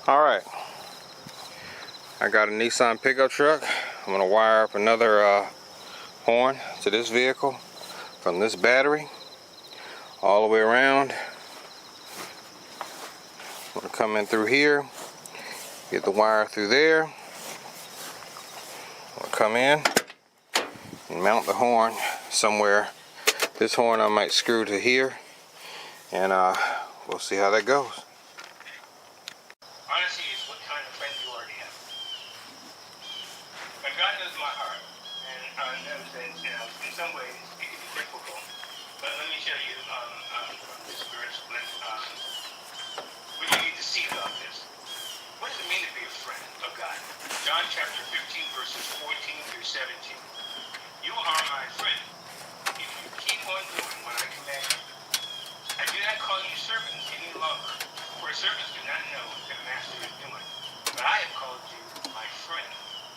Alright, I got a Nissan pickup truck. I'm going to wire up another horn to this vehicle from this battery all the way around. I'm going to come in through here, get the wire through there. I'm going to come in and mount the horn somewhere. This horn I might screw to here, and we'll see how that goes. Honesty is what kind of friend you already have. But God knows my heart, and knows that, in some ways it can be difficult. But let me tell you, from this verse, what you need to see about this. What does it mean to be a friend of God? John chapter 15, verses 14 through 17. You are my friend if you keep on doing what I command you. I do not call you servants any longer, for servants do not know what their master is doing. But I have called you my friend,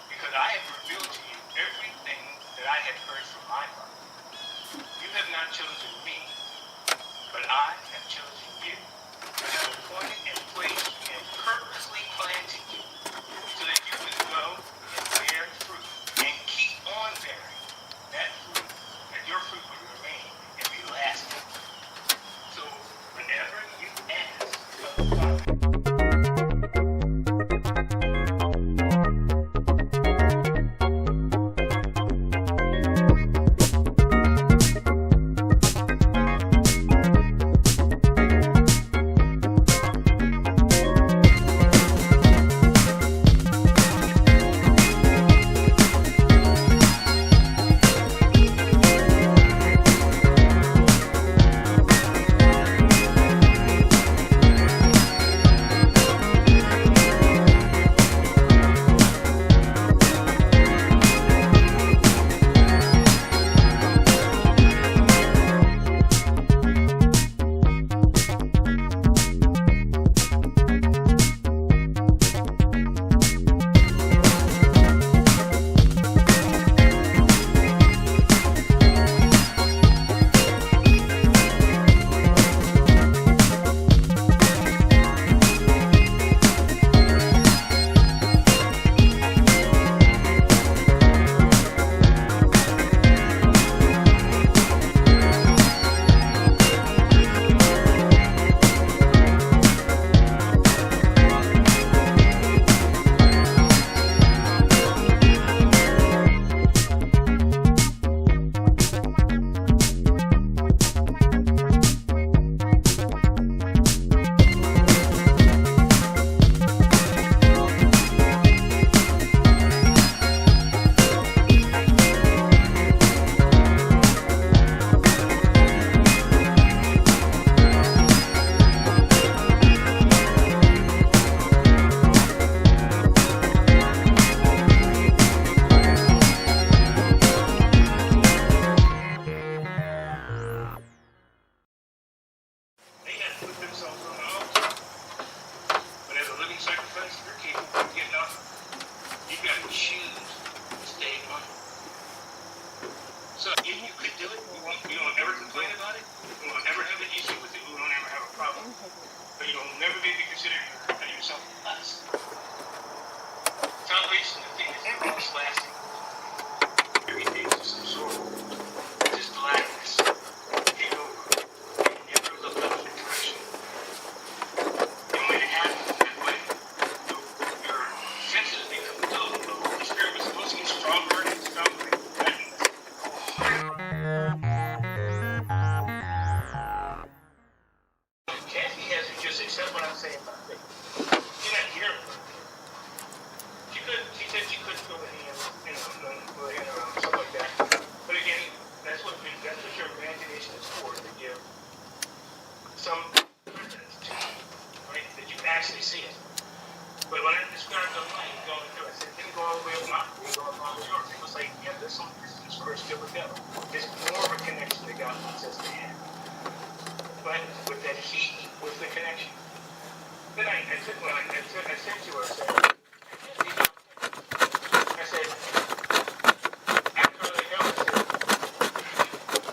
because I have revealed to you everything that I have heard from my Father. You have not chosen me, but I have chosen you. I have appointed and placed and purposely planted you, so that you would go and bear fruit, and keep on bearing that fruit, that your fruit would remain and be lasting. So whenever you ask of the Father, they have put themselves on the altar. But as a living sacrifice, you're capable of getting off. You've got to choose to stay on it. So if you could do it, you don't ever complain about it, you won't ever have an issue with it, you won't ever have a problem. But you will never maybe consider yourself less. Salvation, the thing is most lasting. Everything is some sort of just gladness. Take over. You never look up in the direction. And when it happens that way, your senses become dull. The Spirit was supposed to get stronger and stronger. Kathy has to just accept what I'm saying about faith. She's not hearing it. She said she couldn't feel the hand, put her hand around, stuff like that. But again, that's what your imagination is for, to give some evidence to, right? That you actually see it. But when I described the light going through, I said, it didn't go all the way up mine, it didn't go all the way up yours. It was like, yeah, there's some distance for us still together. There's more of a connection that God wants us to have. But with that heat, with the connection. Then I said to her, I said, after they go, I said,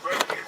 right here,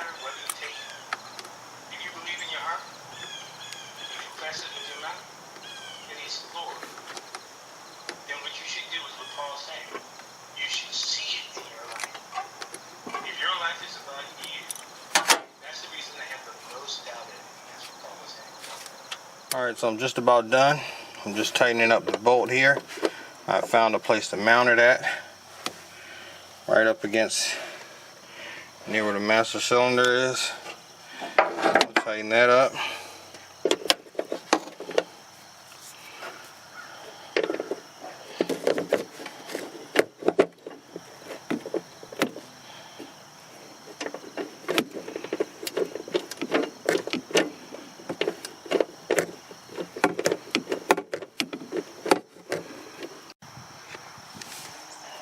matter whether to take it. If you believe in your heart, you confess it with your mouth, and He's Lord, then what you should do is what Paul's saying. You should see it in your life. If your life is about you, that's the reason I have the most doubt in it. That's what Paul was saying. Alright, so I'm just about done. I'm just tightening up the bolt here. I found a place to mount it at. Right up against near where the master cylinder is. I'll tighten that up.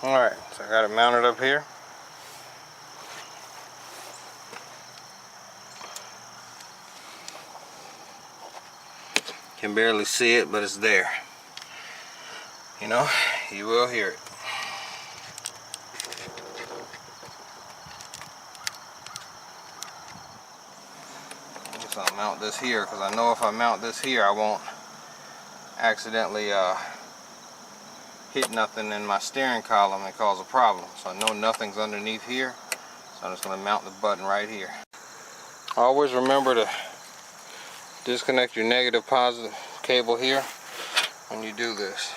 Alright, so I got it mounted up here. Can barely see it, but it's there. You know, you will hear it. So I'll mount this here, because I know if I mount this here, I won't accidentally hit nothing in my steering column and cause a problem. So I know nothing's underneath here, so I'm just going to mount the button right here. Always remember to disconnect your negative positive cable here when you do this.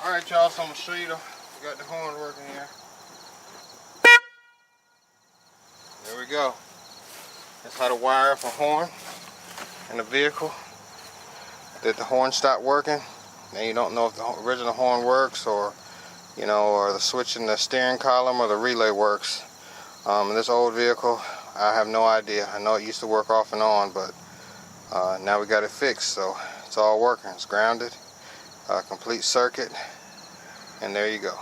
Alright y'all, so I'm going to show you we got the horn working here. There we go. That's how to wire up a horn in a vehicle. Did the horn stop working? Now you don't know if the original horn works, or you know, or the switch in the steering column or the relay works. In this old vehicle, I have no idea. I know it used to work off and on, but now we got it fixed, so it's all working. It's grounded, complete circuit, and there you go.